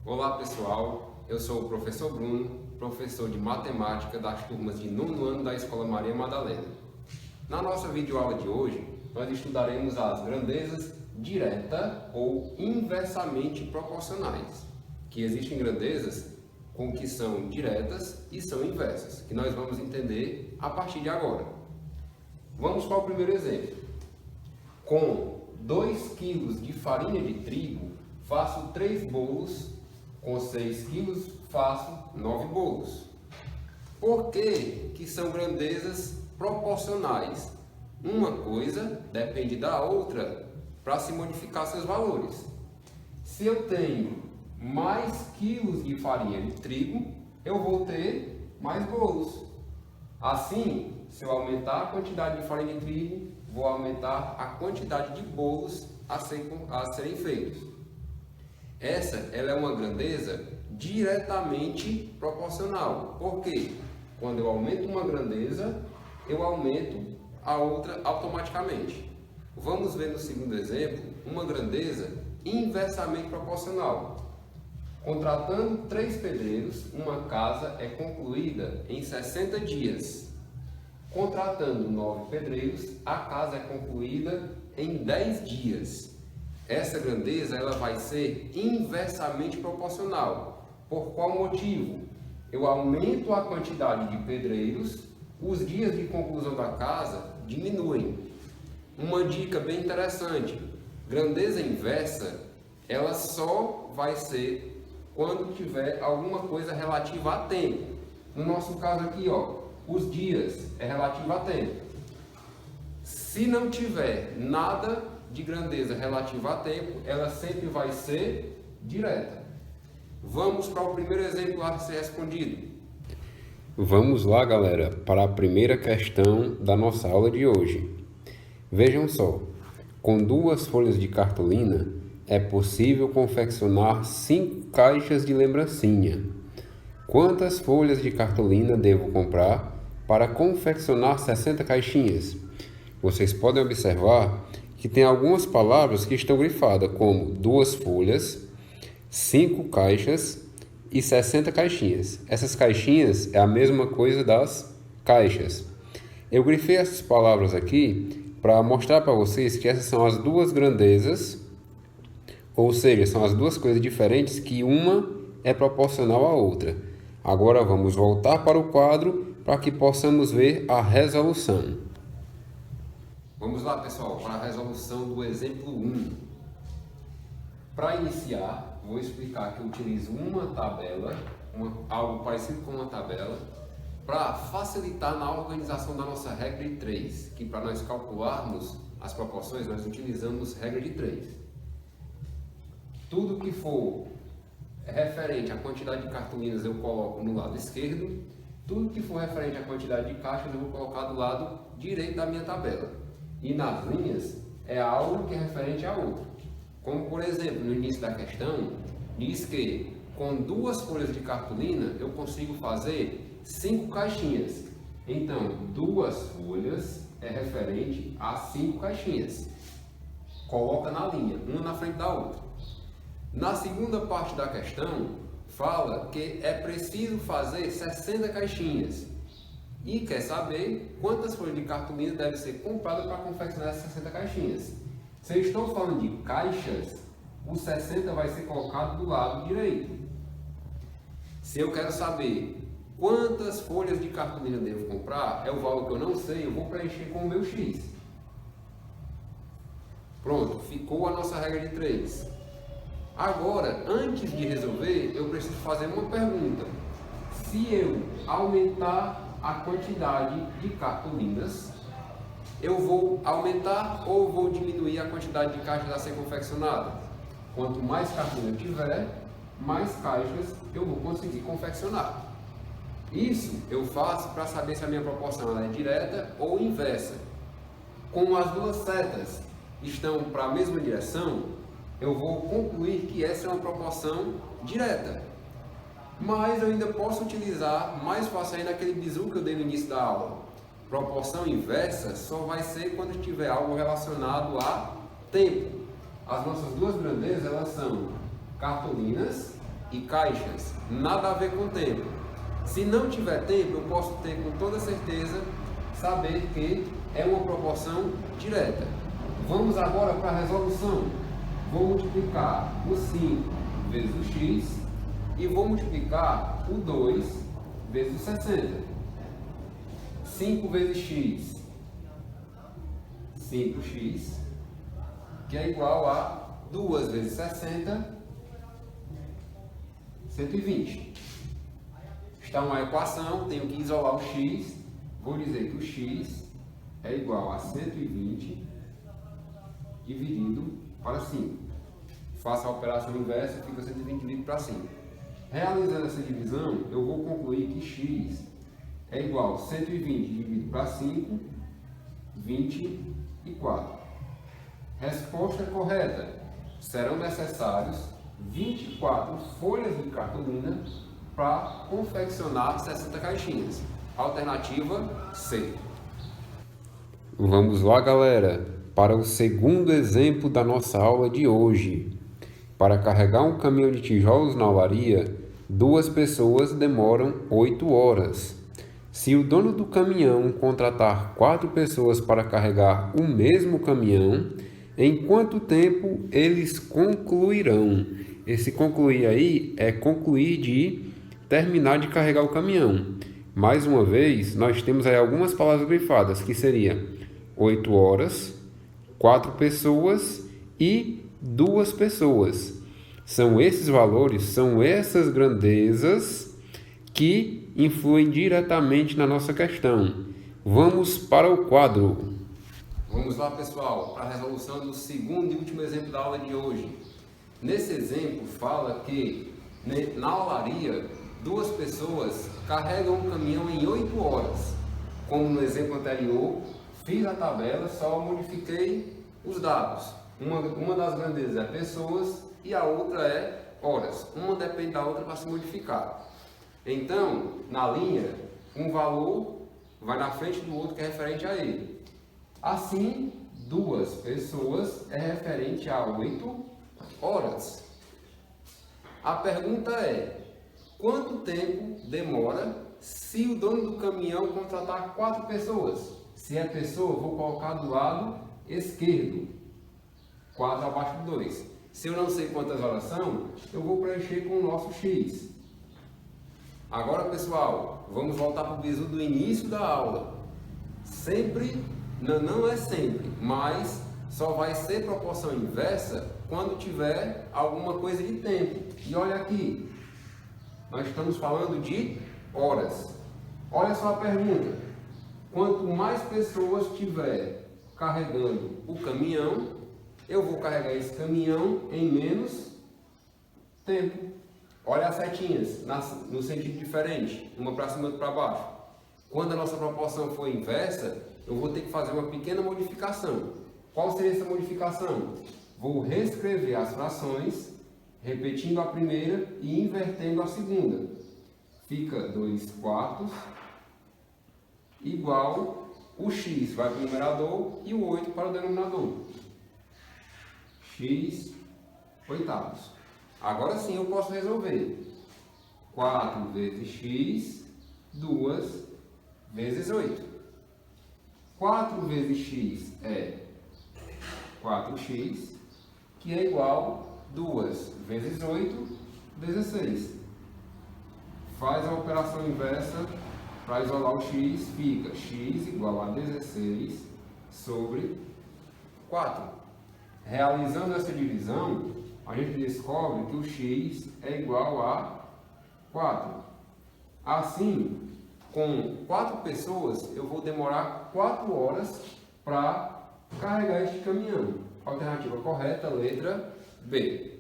Olá pessoal, eu sou o professor Bruno, professor de matemática das turmas de 9º ano da Escola Maria Madalena. Na nossa videoaula de hoje, nós estudaremos as grandezas direta ou inversamente proporcionais, que existem grandezas com que são diretas e são inversas, que nós vamos entender a partir de agora. Vamos para o primeiro exemplo. Com 2 kg de farinha de trigo, faço 3 bolos. Com 6 kg, faço 9 bolos. Por que são grandezas proporcionais? Uma coisa depende da outra para se modificar seus valores. Se eu tenho mais quilos de farinha de trigo, eu vou ter mais bolos. Assim, se eu aumentar a quantidade de farinha de trigo, vou aumentar a quantidade de bolos a serem feitos. Ela é uma grandeza diretamente proporcional. Por quê? Quando eu aumento uma grandeza, eu aumento a outra automaticamente. Vamos ver no segundo exemplo uma grandeza inversamente proporcional. Contratando 3 pedreiros, uma casa é concluída em 60 dias. Contratando 9 pedreiros, a casa é concluída em 10 dias. Essa grandeza ela vai ser inversamente proporcional. Por qual motivo? Eu aumento a quantidade de pedreiros, os dias de conclusão da casa diminuem. Uma dica bem interessante: grandeza inversa, ela só vai ser quando tiver alguma coisa relativa a tempo. No nosso caso aqui, os dias é relativo a tempo. Se não tiver nada de grandeza relativa a tempo, ela sempre vai ser direta. Vamos para o primeiro exemplo a ser respondido. Vamos lá, galera, para a primeira questão da nossa aula de hoje. Vejam só, com 2 folhas de cartolina é possível confeccionar 5 caixas de lembrancinha. Quantas folhas de cartolina devo comprar para confeccionar 60 caixinhas? Vocês podem observar que tem algumas palavras que estão grifadas, como 2 folhas, 5 caixas e 60 caixinhas. Essas caixinhas é a mesma coisa das caixas. Eu grifei essas palavras aqui para mostrar para vocês que essas são as 2 grandezas, ou seja, são as 2 coisas diferentes que uma é proporcional à outra. Agora vamos voltar para o quadro para que possamos ver a resolução. Vamos lá, pessoal, para a resolução do exemplo 1. Para iniciar, vou explicar que eu utilizo uma tabela, algo parecido com uma tabela, para facilitar na organização da nossa regra de 3, que para nós calcularmos as proporções, nós utilizamos regra de 3. Tudo que for referente à quantidade de cartolinas eu coloco no lado esquerdo, tudo que for referente à quantidade de caixas eu vou colocar do lado direito da minha tabela. E nas linhas é algo que é referente a outro. Como por exemplo, no início da questão, diz que com 2 folhas de cartolina eu consigo fazer 5 caixinhas. Então, 2 folhas é referente a 5 caixinhas. Coloca na linha, uma na frente da outra. Na segunda parte da questão, fala que é preciso fazer 60 caixinhas. E quer saber quantas folhas de cartolina devem ser compradas para confeccionar essas 60 caixinhas. Se eu estou falando de caixas, o 60 vai ser colocado do lado direito. Se eu quero saber quantas folhas de cartolina devo comprar, é o valor que eu não sei, eu vou preencher com o meu X. Pronto, ficou a nossa regra de 3. Agora, antes de resolver, eu preciso fazer uma pergunta. Se eu aumentar a quantidade de cartolinas, eu vou aumentar ou vou diminuir a quantidade de caixas a ser confeccionada? Quanto mais cartolina eu tiver, mais caixas eu vou conseguir confeccionar. Isso eu faço para saber se a minha proporção é direta ou inversa. Como as 2 setas estão para a mesma direção, eu vou concluir que essa é uma proporção direta. Mas eu ainda posso utilizar mais fácil ainda aquele bizu que eu dei no início da aula. Proporção inversa só vai ser quando tiver algo relacionado a tempo. As nossas 2 grandezas elas são cartolinas e caixas, nada a ver com tempo. Se não tiver tempo, eu posso ter com toda certeza saber que é uma proporção direta. Vamos agora para a resolução. Vou multiplicar o 5 vezes o x e vou multiplicar o 2 vezes o 60. 5 vezes x, 5x, que é igual a 2 vezes 60, 120. Está uma equação, tenho que isolar o x, vou dizer que o x é igual a 120 dividido para 5. Faço a operação inversa, fica 120 dividido para 5. Realizando essa divisão, eu vou concluir que x é igual a 120 dividido para 5, 24. Resposta correta. Serão necessários 24 folhas de cartolina para confeccionar 60 caixinhas. Alternativa C. Vamos lá, galera, para o segundo exemplo da nossa aula de hoje. Para carregar um caminhão de tijolos na olaria, 2 pessoas demoram 8 horas. Se o dono do caminhão contratar 4 pessoas para carregar o mesmo caminhão, em quanto tempo eles concluirão? Esse concluir aí é concluir de terminar de carregar o caminhão. Mais uma vez, nós temos aí algumas palavras grifadas, que seria 8 horas, 4 pessoas e 2 pessoas. São esses valores, são essas grandezas que influem diretamente na nossa questão. Vamos para o quadro. Vamos lá, pessoal, para a resolução do segundo e último exemplo da aula de hoje. Nesse exemplo, fala que na olaria, 2 pessoas carregam um caminhão em 8 horas. Como no exemplo anterior, fiz a tabela, só modifiquei os dados. Uma das grandezas é pessoas e a outra é horas. Uma depende da outra para se modificar. Então, na linha, um valor vai na frente do outro que é referente a ele. Assim, 2 pessoas é referente a 8 horas. A pergunta é: quanto tempo demora se o dono do caminhão contratar 4 pessoas? Se é pessoa, vou colocar do lado esquerdo, 4 abaixo de 2. Se eu não sei quantas horas são, eu vou preencher com o nosso x. Agora, pessoal, vamos voltar para o bizu do início da aula. Sempre, não é sempre, mas só vai ser proporção inversa quando tiver alguma coisa de tempo. E olha aqui, nós estamos falando de horas. Olha só a pergunta: quanto mais pessoas tiver carregando o caminhão, eu vou carregar esse caminhão em menos tempo. Olha as setinhas no sentido diferente, uma para cima e outra para baixo. Quando a nossa proporção for inversa, eu vou ter que fazer uma pequena modificação. Qual seria essa modificação? Vou reescrever as frações, repetindo a primeira e invertendo a segunda. Fica 2/4 igual o x vai para o numerador e o 8 para o denominador. X oitavos. Agora sim eu posso resolver. 4 vezes x, 2 vezes 8. 4 vezes x é 4x, que é igual a 2 vezes 8, 16. Faz a operação inversa para isolar o x, fica x igual a 16 sobre 4. Realizando essa divisão, a gente descobre que o x é igual a 4. Assim, com 4 pessoas, eu vou demorar 4 horas para carregar este caminhão. Alternativa correta, letra B.